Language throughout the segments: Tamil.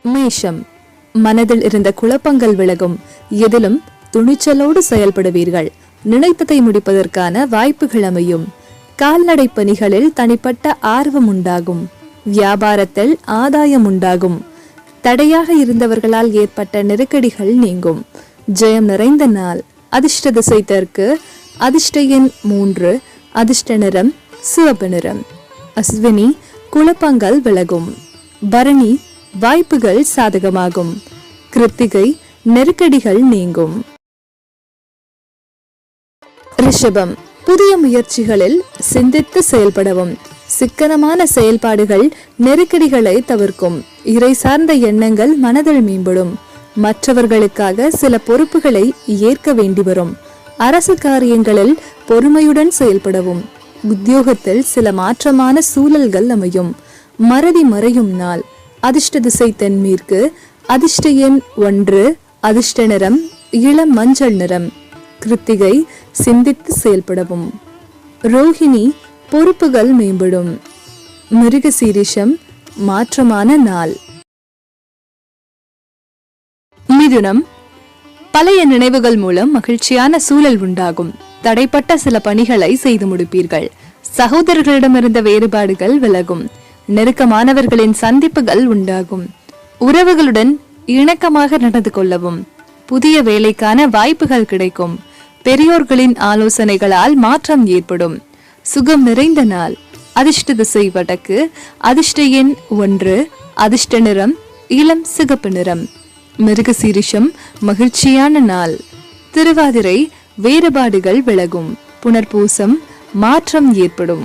மேஷம், மனதில் இருந்த குழப்பங்கள் விலகும். எதிலும் துணிச்சலோடு செயல்படுவீர்கள். நினைத்ததை முடிப்பதற்கான வாய்ப்புகள் அமையும். கால்நடை பணிகளில் தனிப்பட்ட ஆர்வம் உண்டாகும். வியாபாரத்தில் ஆதாயம் உண்டாகும். தடையாக இருந்தவர்களால் ஏற்பட்ட நெருக்கடிகள் நீங்கும். ஜெயம் நிறைந்த நாள். அதிர்ஷ்ட திசை தெற்கு. அதிர்ஷ்ட எண் 3. அதிர்ஷ்ட நிறம் சிவப்பு நிறம். அஸ்வினி, குழப்பங்கள் விலகும். பரணி, வாய்ப்புகள் சாதகமாகும். கிருத்திகை, நெருக்கடிகள் நீங்கும். ரிஷபம், புதிய முயற்சிகளில் சிந்தித்து செயல்படவும். சிக்கனமான செயல்பாடுகள் நெருக்கடிகளை தவிர்க்கும். இறை சார்ந்த எண்ணங்கள் மனதில் மேம்படும். மற்றவர்களுக்காக சில பொறுப்புகளை ஏற்க வேண்டி வரும். அரசு காரியங்களில் பொறுமையுடன் செயல்படவும். உத்தியோகத்தில் சில மாற்றமான சூழல்கள் அமையும். மறதி மறையும் நாள். அதிர்ஷ்ட திசை தென்மேற்கு. அதிர்ஷ்ட எண் 1. அதிர்ஷ்ட நிறம் இளம் மஞ்சள் நிறம். கிருத்திகை, சிந்தித்து செயல்படவும். ரோஹிணி, பொறுப்புகள் மேம்படும். மிருகசீரிஷம், மாற்றமான நாள். மிதுனம், பழைய நினைவுகள் மூலம் மகிழ்ச்சியான சூழல் உண்டாகும். தடைப்பட்ட சில பணிகளை செய்து முடிப்பீர்கள். சகோதரர்களிடமிருந்த வேறுபாடுகள் விலகும். நெருக்கமானவர்களின் சந்திப்புகள் உண்டாகும். உறவுகளுடன் இணக்கமாக நடந்து கொள்ளவும். புதிய வேலைக்கான வாய்ப்புகள் கிடைக்கும். பெரியோர்களின் ஆலோசனைகளால் மாற்றம் ஏற்படும். சுகம் நிறைந்த நாள். அதிர்ஷ்ட திசை வடக்கு. அதிர்ஷ்ட எண் 1. அதிர்ஷ்ட நிறம் இளம் சிகப்பு நிறம். மிருகசீரிஷம், மகிழ்ச்சியான நாள். திருவாதிரை, வேறுபாடுகள் விலகும். புனர்பூசம், மாற்றம் ஏற்படும்.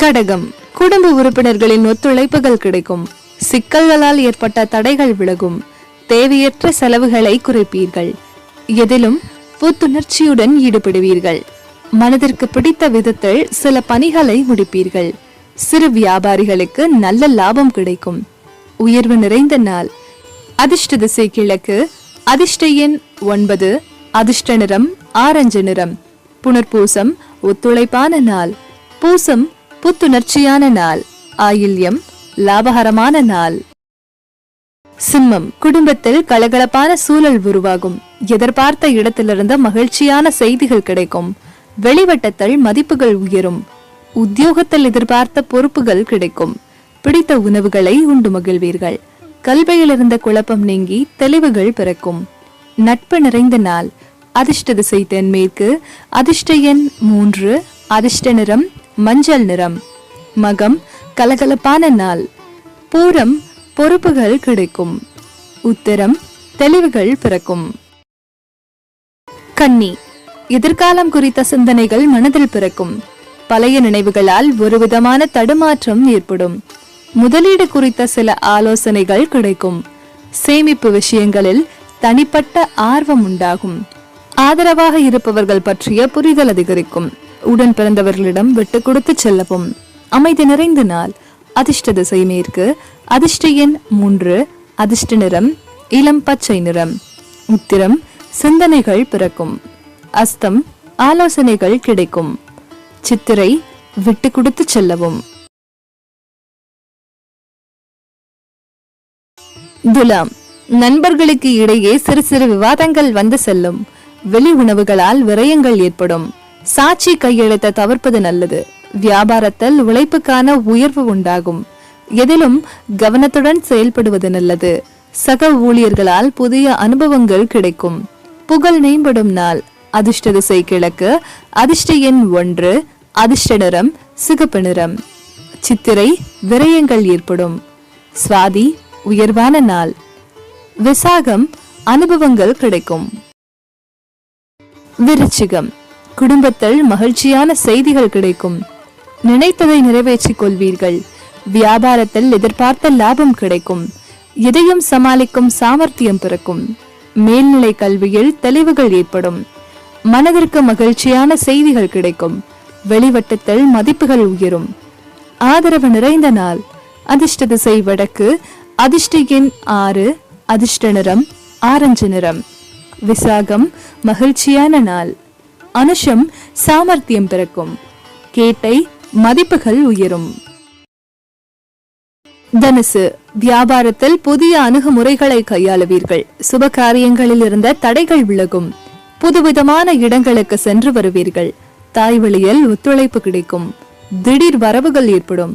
கடகம், குடும்ப உறுப்பினர்களின் ஒத்துழைப்புகள் கிடைக்கும். சிக்கல்களால் ஏற்பட்ட தடைகள் விலகும். தேவையற்ற செலவுகளை குறைப்பீர்கள். எதிலும் புத்துணர்ச்சியுடன் ஈடுபடுவீர்கள். மனதிற்கு பிடித்த விதத்தில் சில பணிகளை முடிப்பீர்கள். சிறு வியாபாரிகளுக்கு நல்ல லாபம் கிடைக்கும். உயர்வு நிறைந்த நாள். அதிர்ஷ்ட திசை கிழக்கு. அதிர்ஷ்ட எண் 9. அதிர்ஷ்ட நிறம் ஆரஞ்சு நிறம். புனர்பூசம், ஒத்துழைப்பான நாள். பூசம், புத்துணர்ச்சியான நாள். ஆயில்யம், லாபகரமான நாள். சிம்மம், குடும்பத்தில் கலகலப்பான சூழல் உருவாகும். எதிர்பார்த்த இடத்திலிருந்து மகிழ்ச்சியான செய்திகள் கிடைக்கும். வெளிவட்டத்தில் மதிப்புகள் உயரும். உத்தியோகத்தில் எதிர்பார்த்த பொறுப்புகள் கிடைக்கும். பிடித்த உணவுகளை உண்டு மகிழ்வீர்கள். கல்வியில் இருந்த குழப்பம் நீங்கி தெளிவுகள் பிறக்கும். நட்பு நிறைந்த நாள். அதிர்ஷ்ட திசை தென்மேற்கு. அதிர்ஷ்ட எண் 3. அதிர்ஷ்ட நிறம் மஞ்சள் நிறம். மகம், கலகலப்பான நாள். பூரம், பொறுப்புகள் கிடைக்கும். உத்திரம், தெளிவுகள் பிறக்கும். கன்னி, எதிர்காலம் குறித்த சிந்தனைகள் மனதில் பிறக்கும். பழைய நினைவுகளால் ஒரு விதமான தடுமாற்றம் ஏற்படும். முதலீடு குறித்த சில ஆலோசனைகள் கிடைக்கும். சேமிப்பு விஷயங்களில் தனிப்பட்ட ஆர்வம் உண்டாகும். ஆதரவாக இருப்பவர்கள் பற்றிய புரிதல் அதிகரிக்கும். உடன் பிறந்தவர்களிடம் விட்டு கொடுத்து செல்லவும். அமைதி நிறைந்த நாள். அதிர்ஷ்ட திசை மேற்கு. அதிர்ஷ்ட எண் 3. அதிர்ஷ்ட நிறம் இளம் பச்சை நிறம். உத்திரம், சிந்தனைகள் பிறக்கும். அஸ்தம், ஆலோசனைகள் கிடைக்கும். சித்திரை, விட்டு கொடுத்து செல்லவும். துலாம், நண்பர்களுக்கு இடையே சிறு சிறு விவாதங்கள் வந்து செல்லும். வெளி உணவுகளால் விரயங்கள் ஏற்படும். சாட்சி கையெழுத்த தவிர்ப்பது நல்லது. வியாபாரத்தில் உழைப்புக்கான உயர்வு உண்டாகும். எதிலும் கவனத்துடன் செயல்படுவது நல்லது. சக ஊழியர்களால் புதிய அனுபவங்கள் கிடைக்கும். புகழ் மேம்படும் நாள். அதிர்ஷ்ட திசை கிழக்கு. அதிர்ஷ்ட எண் 1. அதிர்ஷ்ட நிறம் சிகப்பு நிறம். சித்திரை, விரயங்கள் ஏற்படும். சுவாதி, உயர்வான நாள். விசாகம், அனுபவங்கள் கிடைக்கும். விருச்சிகம், குடும்பத்தில் மகிழ்ச்சியான செய்திகள் கிடைக்கும். நினைத்ததை நிறைவேற்றிக் கொள்வீர்கள். வியாபாரத்தில் எதிர்பார்த்த லாபம் கிடைக்கும். எதையும் சமாளிக்கும் சாமர்த்தியம் பிறக்கும். மேல்நிலை கல்வியில் தெளிவுகள் ஏற்படும். மனதிற்கு மகிழ்ச்சியான செய்திகள் கிடைக்கும். வெளிவட்டத்தில் மதிப்புகள் உயரும். ஆதரவு நிறைந்த நாள். அதிர்ஷ்ட திசை வடக்கு. அதிர்ஷ்ட எண் 6. அதிர்ஷ்ட நிறம் ஆரஞ்சு நிறம். விசாகம், மகிழ்ச்சியான நாள். அனுஷம், சாமர்த்தியம் பிறக்கும். கேட்டை, மதிப்புகள் உயரும். தனுசு, வியாபாரத்தில் புதிய அணுகுமுறைகளை கையாளுவீர்கள். சுப காரியங்களில் இருந்த தடைகள் விலகும். புதுவிதமான இடங்களுக்கு சென்று வருவீர்கள். தாய் வழியில் ஒத்துழைப்பு கிடைக்கும். திடீர் வரவுகள் ஏற்படும்.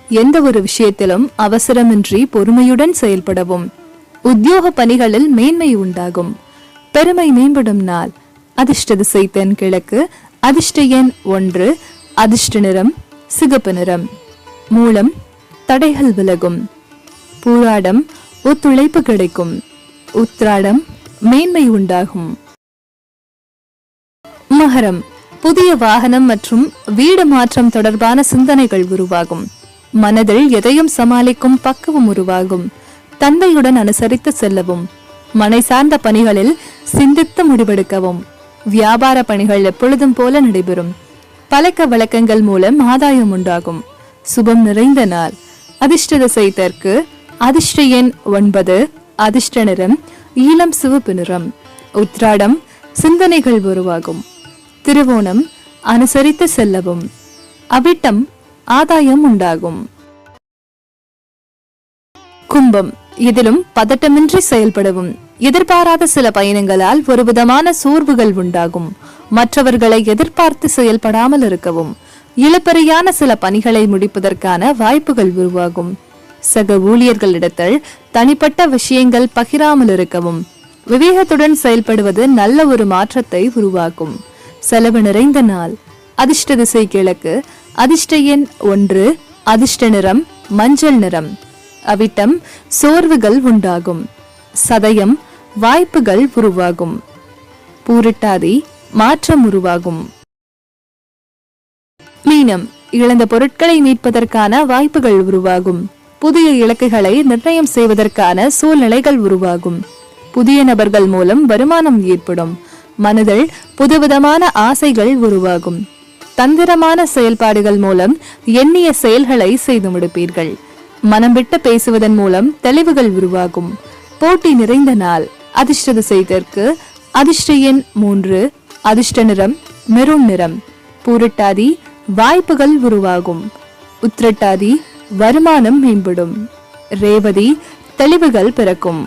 எந்த ஒரு விஷயத்திலும் அவசரமின்றி பொறுமையுடன் செயல்படவும். உத்தியோக பணிகளில் மேன்மை உண்டாகும். பெருமை மேம்படும் நாள். அதிர்ஷ்ட திசை தென்கிழக்கு. அதிர்ஷ்ட எண் 1. அதிர்ஷ்ட நிறம் சிகப்பு நிறம். மூலம், தடைகள் விலகும். பூராடம், ஒத்துழைப்பு கிடைக்கும். உத்திராடம், மேன்மை உண்டாகும். மகரம், புதிய வாகனம் மற்றும் வீடு மாற்றம் தொடர்பான சிந்தனைகள் உருவாகும். மனதில் எதையும் சமாளிக்கும் பக்குவம் உருவாகும். தந்தையுடன் அனுசரித்து செல்லவும். மனை சார்ந்த பணிகளில் சிந்தித்து முடிவெடுக்கவும். வியாபார பணிகள் எப்பொழுதும் போல நடைபெறும். பழக்க வழக்கங்கள் மூலம் ஆதாயம் உண்டாகும். சுபம் நிறைந்த நாள். அதிர்ஷ்ட திசை தெற்கு. அதிர்ஷ்ட எண் 9. அதிர்ஷ்ட நிறம் ஈழம் சிவப்பு நிறம். உத்திராடம், சிந்தனைகள் உருவாகும். திருவோணம், அனுசரித்து செல்லவும். அவிட்டம், ஆதாயம் உண்டாகும். கும்பம், இதிலும் பதட்டமின்றி செயல்படவும். எதிர்பாராத சில பயணங்களால் ஒரு விதமான சோர்வுகள் உண்டாகும். மற்றவர்களை எதிர்பார்த்து செயல்படாமல் இருக்கவும். இழுபறியான சில பணிகளை முடிப்பதற்கான வாய்ப்புகள் உருவாகும். சக ஊழியர்களிடத்தில் தனிப்பட்ட விஷயங்கள் பகிராமல் இருக்கவும். விவேகத்துடன் செயல்படுவது நல்ல ஒரு மாற்றத்தை உருவாக்கும். செலவு நிறைந்த நாள். அதிர்ஷ்ட திசை கிழக்கு. அதிர்ஷ்ட எண் 1. அதிர்ஷ்ட நிறம் மஞ்சள் நிறம். அவிட்டம், சோர்வுகள் உண்டாகும். சதயம், வாய்ப்புகள் உருவாகும். பூரிட்டாதி, மாற்றம் உருவாகும். மீனம், இழந்த பொருட்களை மீட்பதற்கான வாய்ப்புகள் உருவாகும். புதிய இலக்குகளை நிர்ணயம் செய்வதற்கான சூழ்நிலைகள் உருவாகும். புதிய நபர்கள் மூலம் வருமானம் ஏற்படும். மனதில் புதுவிதமான ஆசைகள் உருவாகும். தந்திரமான செயல்பாடுகள் மூலம் எண்ணிய செயல்களை செய்து முடிப்பீர்கள். மனம் விட்டு பேசுவதன் மூலம் தெளிவுகள் உருவாகும். போட்டி நிறைந்த நாள். அதிர்ஷ்ட திசை தெற்கு. அதிர்ஷ்ட எண் 3. அதிர்ஷ்ட நிறம் மெரூன் நிறம். பூரிட்டாதி, வாய்ப்புகள் உருவாகும். உத்திரட்டாதி, வருமானம் மேம்படும். ரேவதி, தெளிவுகள் பிறக்கும்.